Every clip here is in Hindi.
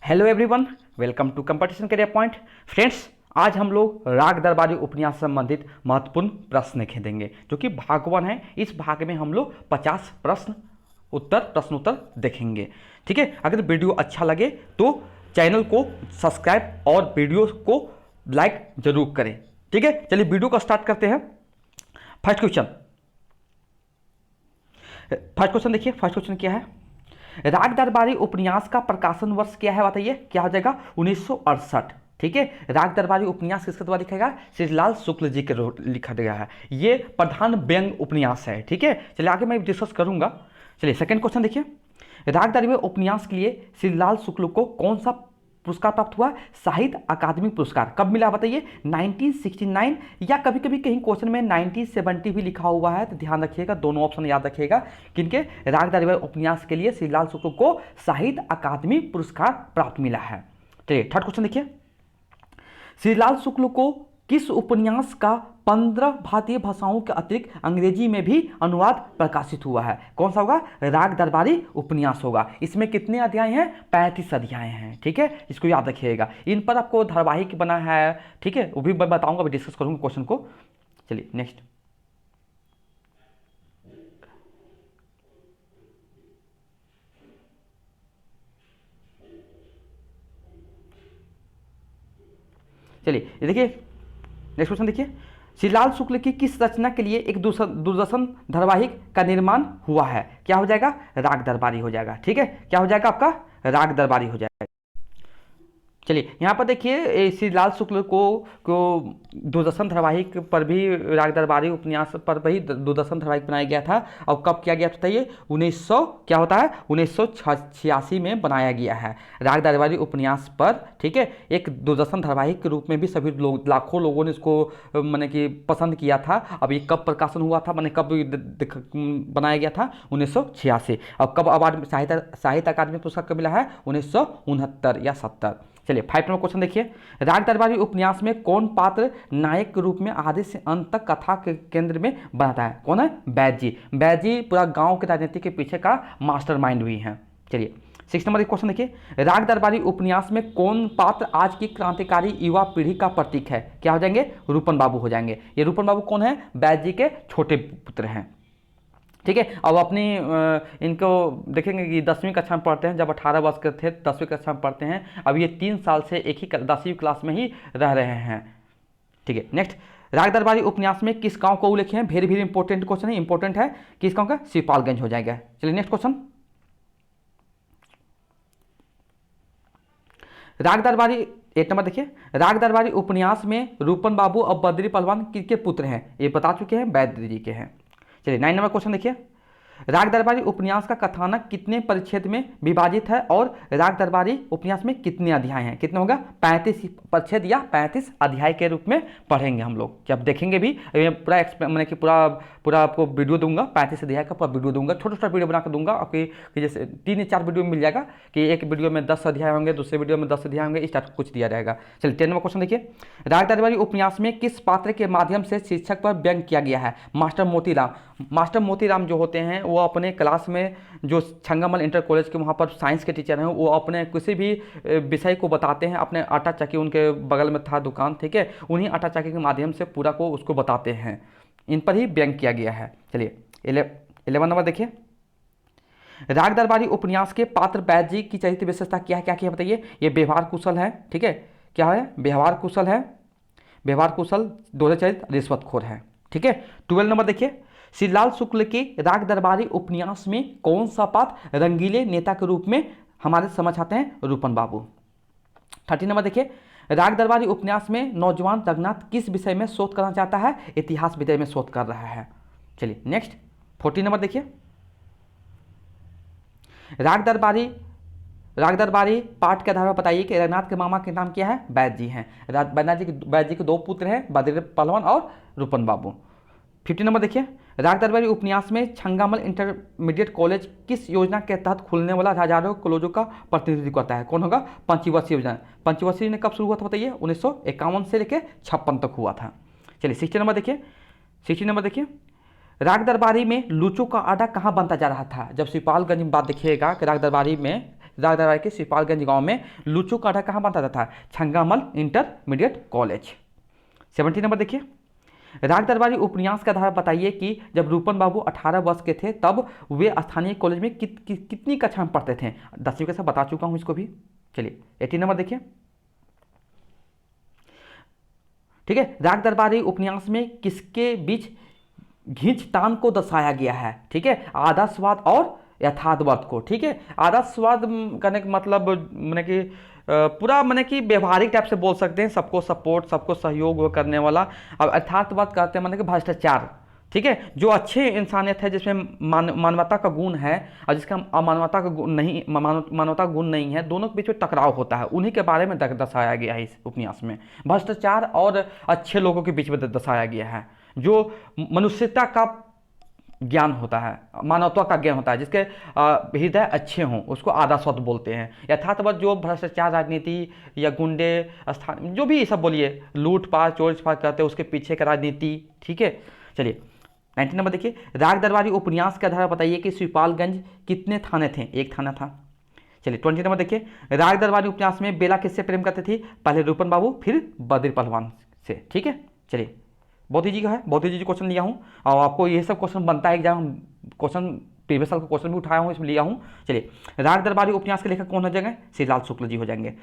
Hello everyone, welcome to competition career point. Friends, आज हम लोग राग दरबारी उपन्यास संबंधित महत्वपूर्ण प्रश्न खेलेंगे जो कि भाग 1 है। इस भाग में हम लोग 50 प्रश्न उत्तर देखेंगे। ठीक है, अगर वीडियो अच्छा लगे तो चैनल को सब्सक्राइब और वीडियो को लाइक जरूर करें। ठीक है, चलिए वीडियो को स्टार्ट करते हैं। फर्स्ट क्वेश्चन देखिए। फर्स्ट क्वेश्चन क्या है? राग दरबारी उपन्यास का प्रकाशन वर्ष क्या है बताइए। क्या हो जाएगा? 1968। ठीक है, राग दरबारी उपन्यास किसके द्वारा लिखा गया? श्रीलाल शुक्ल जी के लिखा गया है। ये प्रधान व्यंग उपन्यास है। ठीक है, चलिए आगे मैं डिस्कस करूंगा। चलिए सेकंड क्वेश्चन देखिए। राग दरबारी उपन्यास के लिए श्रीलाल शुक्ल को कौन सा पुरस्कार प्राप्त हुआ? साहित्य अकादमी पुरस्कार। कब मिला बताइए? 1969 या कभी कभी कहीं क्वेश्चन में 1970 भी लिखा हुआ है, तो ध्यान रखिएगा, दोनों ऑप्शन याद रखिएगा। किनके? राग दरबारी उपन्यास के लिए श्रीलाल शुक्ल को साहित्य अकादमी पुरस्कार प्राप्त मिला है। चलिए थर्ड क्वेश्चन देखिए। श्रीलाल शुक्ल को किस उपन्यास का 15 भारतीय भाषाओं के अतिरिक्त अंग्रेजी में भी अनुवाद प्रकाशित हुआ है? कौन सा होगा? राग दरबारी उपन्यास होगा। इसमें कितने अध्याय हैं? 35 अध्याय हैं। ठीक है, इसको याद रखिएगा। इन पर आपको धारावाहिक बना है। ठीक है, वो भी मैं बताऊंगा, अभी डिस्कस करूंगा क्वेश्चन को। चलिए नेक्स्ट। चलिए ये देखिए, नेक्स्ट क्वेश्चन देखिए। श्रीलाल शुक्ल की किस रचना के लिए एक दूरदर्शन धारावाहिक का निर्माण हुआ है? क्या हो जाएगा? राग दरबारी हो जाएगा। ठीक है, क्या हो जाएगा आपका? राग दरबारी हो जाएगा। चलिए यहाँ पर देखिए, श्रीलाल शुक्ल को दूरदर्शन धारावाहिक पर भी, राग दरबारी उपन्यास पर भी दूरदर्शन धारावाहिक बनाया गया था। और कब किया गया था? ये 1900 क्या होता है? 1986 में बनाया गया है राग दरबारी उपन्यास पर। ठीक है, एक दूरदर्शन धारावाहिक के रूप में भी सभी लोग, लाखों लोगों ने इसको मैंने कि पसंद किया था। अब ये कब प्रकाशन हुआ था, मैंने कब बनाया गया था? 1986। और कब अवार्ड साहित्य अकादमी पुरस्कार कब मिला है? 1969 या 70। चलिए 5 नंबर क्वेश्चन देखिए। राग दरबारी उपन्यास में कौन पात्र नायक के रूप में आधे से अंत तक कथा के केंद्र में बनाता है? कौन है? बैद जी। बैद जी पूरा गांव के राजनीति के पीछे का मास्टरमाइंड भी हैं। चलिए 6 नंबर क्वेश्चन देखिए। राग दरबारी उपन्यास में कौन पात्र आज की क्रांतिकारी युवा पीढ़ी का प्रतीक है? क्या हो जाएंगे? रूपन बाबू हो जाएंगे। ये रूपन बाबू कौन है? बैद जी के छोटे पुत्र हैं। ठीक है, अब अपनी इनको देखेंगे कि 10वीं कक्षा में पढ़ते हैं। जब 18 वर्ष के थे 10वीं कक्षा में पढ़ते हैं। अब ये 3 साल से एक ही 10वीं क्लास में ही रह रहे हैं। ठीक है, नेक्स्ट। राग दरबारी उपन्यास में किस गांव को उल्लेख है? वेरी वेरी इंपॉर्टेंट क्वेश्चन है, इंपॉर्टेंट है। किस गांव का? श्रीपालगंज हो जाएगा। चलिए नेक्स्ट क्वेश्चन। राग दरबारी 8 नंबर देखिए। राग दरबारी उपन्यास में रूपन बाबू और बद्री पहलवान किसके पुत्र हैं? ये बता चुके हैं, बैद्री जी के हैं। चलिए 9 नंबर क्वेश्चन देखिए। राग दरबारी उपन्यास का कथानक कितने परिच्छेद में विभाजित है और राग दरबारी उपन्यास में कितने अध्याय हैं? कितने होगा? 35 परिच्छेद या 35 अध्याय के रूप में पढ़ेंगे हम लोग। जब देखेंगे भी पूरा मैंने कि पूरा आपको वीडियो दूंगा, 35 अध्याय का पूरा वीडियो दूंगा, छोटा छोटा वीडियो बनाकर दूंगा आपकी, जैसे 3 या 4 वीडियो मिल जाएगा कि एक वीडियो में 10 अध्याय होंगे, दूसरे वीडियो में 10 अध्याय होंगे, इस टाइप कुछ दिया रहेगा। चलिए 10 नंबर क्वेश्चन देखिए। राग दरबारी उपन्यास में किस पात्र के माध्यम से शिक्षक पर व्यंग किया गया है? मास्टर मोतीराम। मास्टर मोतीराम जो होते हैं वो अपने क्लास में, जो छंगामल इंटर कॉलेज के वहाँ पर साइंस के टीचर हैं, वो अपने किसी भी विषय को बताते हैं। अपने आटा चक्की, उनके बगल में था दुकान, ठीक है, उन्हीं आटा चक्की के माध्यम से पूरा को उसको बताते हैं। इन पर ही व्यंग किया गया है। चलिए 11 नंबर देखिए। राग दरबारी उपन्यास के पात्र बैद जी की चरित्र विशेषता क्या है? क्या क्या बताइए? ये व्यवहार कुशल है। ठीक है, क्या है? व्यवहार कुशल है, व्यवहार कुशल, दोहरे चरित्र, रिश्वतखोर है। ठीक है, 12 नंबर देखिए। श्रीलाल शुक्ल के राग दरबारी उपन्यास में कौन सा पात्र रंगीले नेता के रूप में हमारे समझ आते हैं? रूपन बाबू। 13 नंबर देखिए। राग दरबारी उपन्यास में नौजवान रघुनाथ किस विषय में शोध करना चाहता है? इतिहास विषय में शोध कर रहा है। चलिए नेक्स्ट 14 नंबर देखिए। राग दरबारी पाठ के आधार पर बताइए कि रघुनाथ के मामा के नाम क्या है? बैद जी हैं। बैद जी के 2 पुत्र हैं, बद्री पहलवान और रूपन बाबू। 15 नंबर देखिए। राग दरबारी उपन्यास में छंगामल इंटरमीडिएट कॉलेज किस योजना के तहत खुलने वाला हजारों कॉलेजों का प्रतिनिधित्व करता है? कौन होगा? पंचवर्षीय योजना। पंचवर्षीय ने कब शुरू हुआ था बताइए? 1951 से लेकर 56 तक हुआ था। चलिए 16 नंबर देखिए। 16 नंबर देखिए। राग दरबारी में लूचों का आटा कहाँ बनता जा रहा था? जब श्रीपालगंज में बात देखिएगा कि राग दरबारी में राग दरबारी के श्रीपालगंज गांव में लुचू काढ़ा कहाँ बनता था? छंगामल इंटरमीडिएट कॉलेज। 70 नंबर देखिए, राग दरबारी उपन्यास का आधार बताइए कि जब रूपन बाबू 18 वर्ष के थे तब वे स्थानीय कॉलेज में कितनी कक्षा में पढ़ते थे? 10वीं कक्षा बता चुका हूं इसको भी। चलिए 80 नंबर देखिए, ठीक है, राग दरबारी उपन्यास में किसके बीच खींचतान को दर्शाया गया है? ठीक है, आदर्शवाद और यथार्थवाद को। ठीक है, आदर्शवाद करने का मतलब मैंने कि पूरा मैंने कि व्यवहारिक टाइप से बोल सकते हैं, सबको सपोर्ट, सबको सहयोग वो करने वाला। अब यथार्थवाद कहते हैं मैंने कि भ्रष्टाचार। ठीक है, जो अच्छे इंसानियत है, जिसमें मानवता का गुण है और जिसका अमानवता का गुण नहीं, मानवता का गुण नहीं है, दोनों के बीच में टकराव होता है, उन्हीं के बारे में दर्शाया गया है इस उपन्यास में। भ्रष्टाचार और अच्छे लोगों के बीच में दर्शाया गया है, जो मनुष्यता का ज्ञान होता है, मानवता का ज्ञान होता है, जिसके हृदय अच्छे हों उसको आदर्शवाद बोलते हैं। यथार्थवाद जो भ्रष्टाचार, राजनीति या गुंडे स्थान, जो भी सब बोलिए, लूटपाट चोर छाट करते हैं, उसके पीछे का राजनीति। ठीक है, चलिए 19 नंबर देखिए, राग दरबारी उपन्यास के आधार बताइए कि श्रीपालगंज कितने थाने थे? एक थाना था। चलिए 20 नंबर देखिए, राग दरबारी उपन्यास में बेला किससे प्रेम करते थे? पहले रूपन बाबू, फिर बद्री पहलवान से। ठीक है, चलिए बहुत ईजी का है, बहुत ईजी क्वेश्चन लिया हूँ और आपको ये सब क्वेश्चन बनता है एग्जाम क्वेश्चन, प्रीवियस साल का क्वेश्चन भी उठाया हूँ, इसमें लिया हूँ। चलिए, राग दरबारी उपन्यास के लेखक कौन हो जाएंगे? श्री लाल शुक्ल जी हो जाएंगे।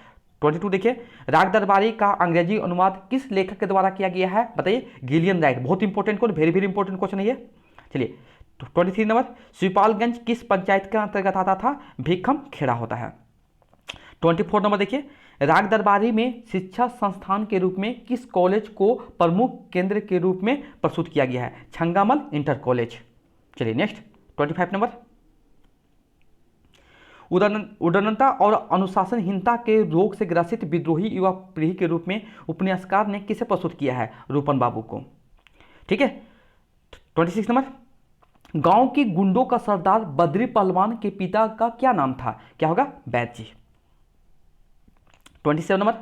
22 देखिए, राग दरबारी का अंग्रेजी अनुवाद किस लेखक के द्वारा किया गया है? बताइए। Gillian Wright. बहुत important question, very very important question है ये। चलिए 23 नंबर, श्रीपालगंज किस पंचायत के अंतर्गत आता था? भीखम खेड़ा होता है। 24 नंबर देखिए, राग दरबारी में शिक्षा संस्थान के रूप में किस कॉलेज को प्रमुख केंद्र के रूप में प्रस्तुत किया गया है? छंगामल इंटर कॉलेज। चलिए नेक्स्ट 25 नंबर, उदारता और अनुशासनहीनता के रोग से ग्रसित विद्रोही युवा पीढ़ी के रूप में उपन्यासकार ने किसे प्रस्तुत किया है? रूपन बाबू को। ठीक है, 26 नंबर, गांव की गुंडों का सरदार बद्री पहलवान के पिता का क्या नाम था? क्या होगा? बैद जी। 27 नंबर,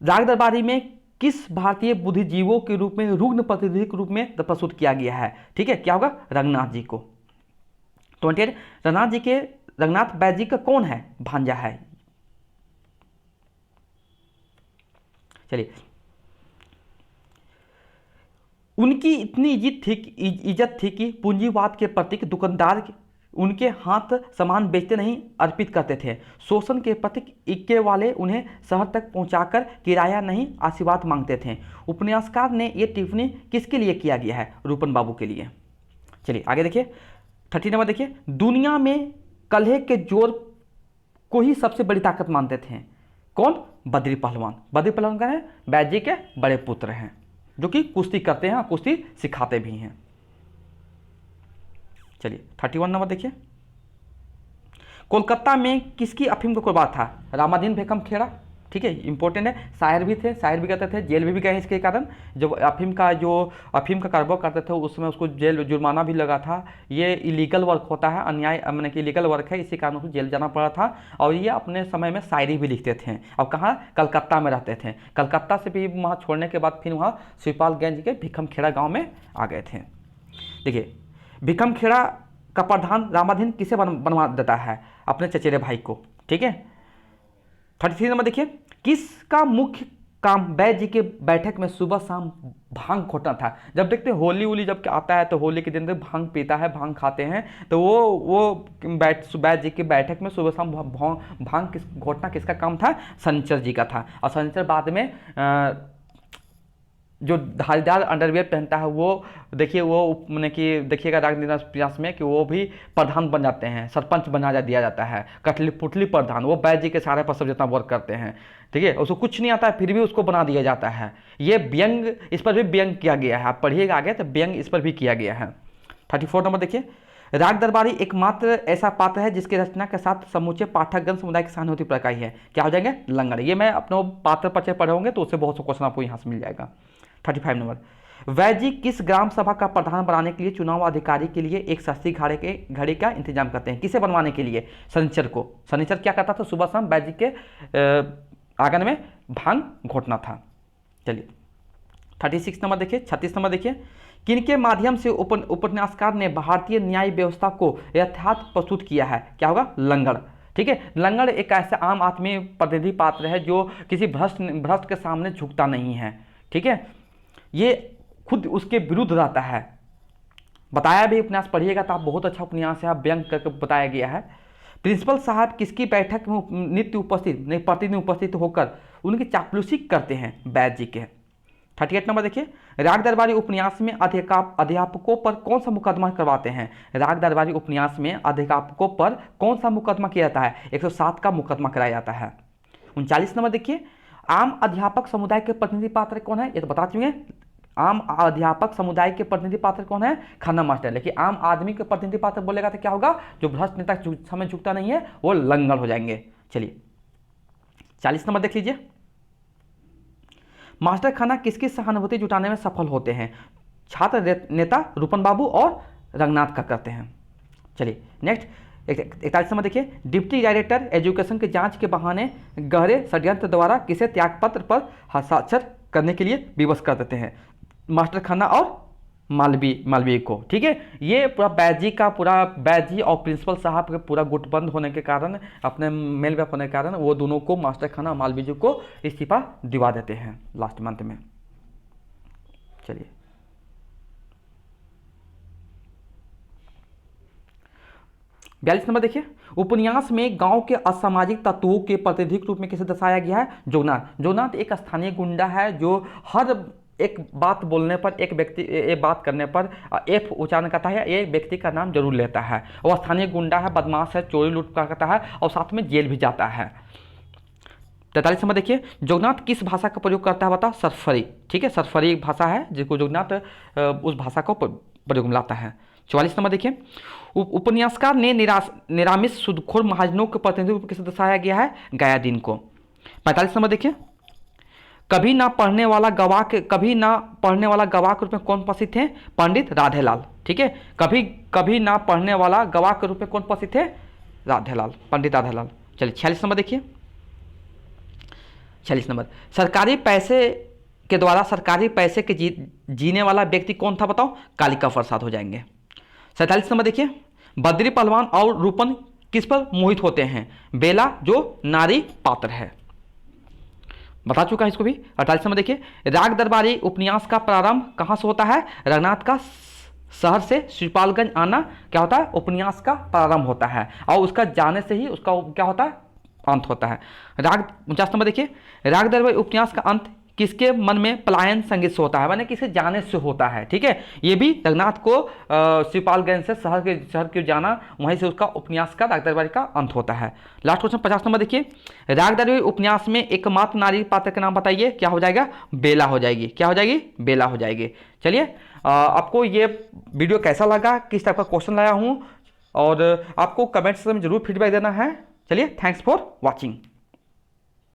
राग दरबारी में किस भारतीय बुद्धिजीवों के रूप में रुग्ण प्रतिनिधि के रूप में प्रस्तुत किया गया है? ठीक है, क्या होगा? रंगनाथ जी को। 28, रंगनाथ बैद जी का कौन है? भांजा है। चलिए, उनकी इतनी इज्जत थी कि पूंजीवाद के प्रतीक दुकानदार उनके हाथ सामान बेचते नहीं अर्पित करते थे। शोषण के प्रतीक इक्के वाले उन्हें शहर तक पहुंचाकर किराया नहीं आशीर्वाद मांगते थे। उपन्यासकार ने यह टिप्पणी किसके लिए किया गया है? रूपन बाबू के लिए। चलिए आगे देखिए, 30 नंबर देखिए, दुनिया में कलह के जोर को ही सबसे बड़ी ताकत मानते थे। कौन? बद्री पहलवान। बद्री पहलवान का है? बैद जी के बड़े पुत्र हैं, जो कि कुश्ती करते हैं, कुश्ती सिखाते भी हैं। चलिए 31 नंबर देखिए, कोलकाता में किसकी अफीम का कारोबार था? रामाधीन भीखम खेड़ा। ठीक है, इंपॉर्टेंट है। शायर भी थे, शायर भी करते थे, जेल भी गए इसके कारण। जब अफीम का कारोबार करते थे उसमें उसको जेल जुर्माना भी लगा था। ये इलीगल वर्क होता है, अन्याय मैंने कि इलीगल वर्क है, इसी कारण उसको जेल जाना पड़ा था। और ये अपने समय में शायरी भी लिखते थे। अब कहाँ? कलकत्ता में रहते थे। कलकत्ता से भी वहाँ छोड़ने के बाद फिर वहाँ श्रीपालगंज के भीखम खेड़ा गाँव में आ गए थे। देखिए, भीखम खेड़ा का प्रधान रामाधीन किसे बनवा देता है? अपने चचेरे भाई को। ठीक है, 33 नंबर देखिए, किसका मुख्य काम बैद जी के बैठक में सुबह शाम भांग घोटना था? जब देखते हैं होली उली जब आता है तो होली के दिन भांग पीता है, भांग खाते हैं, तो वो बैद जी के बैठक में सुबह शाम भांग घोटना किसका काम था? शनिचर जी का था। और शनिचर बाद में जो धारीदार अंडरवियर पहनता है वो देखिए, वो मैंने कि देखिएगा राग प्रयास में कि वो भी प्रधान बन जाते हैं, सरपंच बना दिया जाता है, कटली पुटली प्रधान। वो बैद जी के सारे पर सब जितना वर्क करते हैं। ठीक है, उसको कुछ नहीं आता है फिर भी उसको बना दिया जाता है। ये व्यंग, इस पर भी व्यंग किया गया है, आप पढ़िएगा आगे तो व्यंग इस पर भी किया गया है। 34 नंबर देखिए, राग दरबारी एकमात्र ऐसा पात्र है जिसकी रचना के साथ समूचे पाठकगण समुदाय की सहानुभूति प्रकाश है। क्या हो जाएंगे? लंगड़। ये मैं अपने पात्र परिचय पढ़े होंगे तो उससे बहुत से क्वेश्चन आपको यहाँ से मिल जाएगा। 35 नंबर, वैद जी किस ग्राम सभा का प्रधान बनाने के लिए चुनाव अधिकारी के लिए एक सस्ती घड़ी का इंतजाम करते हैं? किसे बनवाने के लिए? शनिचर को। शनिचर क्या करता था? सुबह शाम वैद जी के आंगन में भांग घोटना था। चलिए 36 नंबर देखिए, 36 नंबर देखिए, किनके माध्यम से उपन्यासकार ने भारतीय न्याय व्यवस्था को यथार्थ प्रस्तुत किया है? क्या होगा? लंगड़। ठीक है। लंगड़ एक ऐसा आम आदमी प्रतिनिधि पात्र है जो किसी भ्रष्ट के सामने झुकता नहीं है, ठीक है। ये खुद उसके विरुद्ध रहता है। बताया भी, उपन्यास पढ़िएगा तो आप, बहुत अच्छा उपन्यास है, व्यंग करके बताया गया है। प्रिंसिपल साहब किसकी बैठक में नित्य उपस्थित नहीं, प्रतिदिन उपस्थित होकर उनकी चापलूसी करते हैं, बैद जी के। 38 नंबर देखिए, राग दरबारी उपन्यास में अध्यापकों पर कौन सा मुकदमा करवाते हैं? राग दरबारी उपन्यास में अध्यापकों पर कौन सा मुकदमा किया जाता है? 107 का मुकदमा कराया जाता है। 39 नंबर देखिए, आम अध्यापक समुदाय के प्रतिनिधि पात्र कौन है? ये तो बता चुके हैं। आम अध्यापक समुदाय के प्रतिनिधि पात्र कौन है? खाना मास्टर। लेकिन आम आदमी के प्रतिनिधि पात्र बोलेगा तो क्या होगा? जो भ्रष्ट नेता समय झुकता नहीं है वो लंगड़ हो जाएंगे। चलिए 40 नंबर देख लीजिए, मास्टर खाना किसकी सहानुभूति जुटाने में सफल होते हैं? छात्र नेता रूपन बाबू और रंगनाथ का करते हैं। चलिए नेक्स्ट 41 नंबर देखिए, डिप्टी डायरेक्टर एजुकेशन की जांच के बहाने गहरे षड्यंत्र द्वारा किसे त्यागपत्र पर हस्ताक्षर करने के लिए विवश कर देते हैं? मास्टर खाना और मालवीय को, ठीक है। ये पूरा बैद जी और प्रिंसिपल साहब के पूरा गुटबंद होने के कारण, अपने मेल वेप होने के कारण वो दोनों को, मास्टर खाना और मालवीय जी को इस्तीफा दिवा देते हैं लास्ट मंथ में। चलिए 42 नंबर देखिए, उपन्यास में गांव के असामाजिक तत्वों के प्रतिनिधिक रूप में किसे दर्शाया गया है? जोगनाथ। जोगनाथ एक स्थानीय गुंडा है जो हर एक बात बोलने पर, एक बात करने पर एफ उच्चारण करता है, एक व्यक्ति का नाम जरूर लेता है। वो स्थानीय गुंडा है, बदमाश है, चोरी लूट करता है और साथ में जेल भी जाता है। 43 नंबर देखिए, जोगनाथ किस भाषा का प्रयोग करता है? बता, सरफरी, ठीक है। सरफरी भाषा है जिसको जोगनाथ उस भाषा को प्रयोग में लाता है। 44 नंबर देखिए, उपन्यासकार ने निरामिष सुदखोर महाजनों के प्रतिनिधि रूप किसे दर्शाया गया है? गयादीन को। 45 नंबर देखिए, कभी ना पढ़ने वाला गवाह के रूप में कौन उपस्थित थे? पंडित राधेलाल, ठीक है। कभी ना पढ़ने वाला गवाह के रूप में कौन उपस्थित थे? राधेलाल, पंडित राधेलाल। चलिए 46 नंबर देखिए, 46 नंबर, सरकारी पैसे के द्वारा सरकारी पैसे के जीने वाला व्यक्ति कौन था? बताओ, कालिका प्रसाद हो जाएंगे। 47 नंबर देखिए, बद्री पहलवान और रूपन किस पर मोहित होते हैं? बेला जो नारी पात्र है, बता चुका है इसको भी। 48 नंबर देखिए, राग दरबारी उपन्यास का प्रारंभ कहाँ से होता है? रंगनाथ का शहर से श्रीपालगंज आना क्या होता है? उपन्यास का प्रारंभ होता है और उसका जाने से ही उसका क्या होता है? अंत होता है। 49 नंबर देखिए, राग दरबारी उपन्यास का अंत किसके मन में पलायन संगीत से होता है? माने किसके जाने से होता है, ठीक है। ये भी रंगनाथ को श्रीपालगंज से शहर के जाना, वहीं से उसका उपन्यास का राग दरबारी का अंत होता है। लास्ट क्वेश्चन 50 नंबर देखिए, राग दरबारी उपन्यास में एकमात्र नारी पात्र का नाम बताइए। क्या हो जाएगा? बेला हो जाएगी। क्या हो जाएगी? बेला हो जाएगी। चलिए आपको ये वीडियो कैसा लगा, किस टाइप का क्वेश्चन लाया हूँ, और आपको कमेंट सेक्शन में जरूर फीडबैक देना है। चलिए, थैंक्स फॉर वॉचिंग।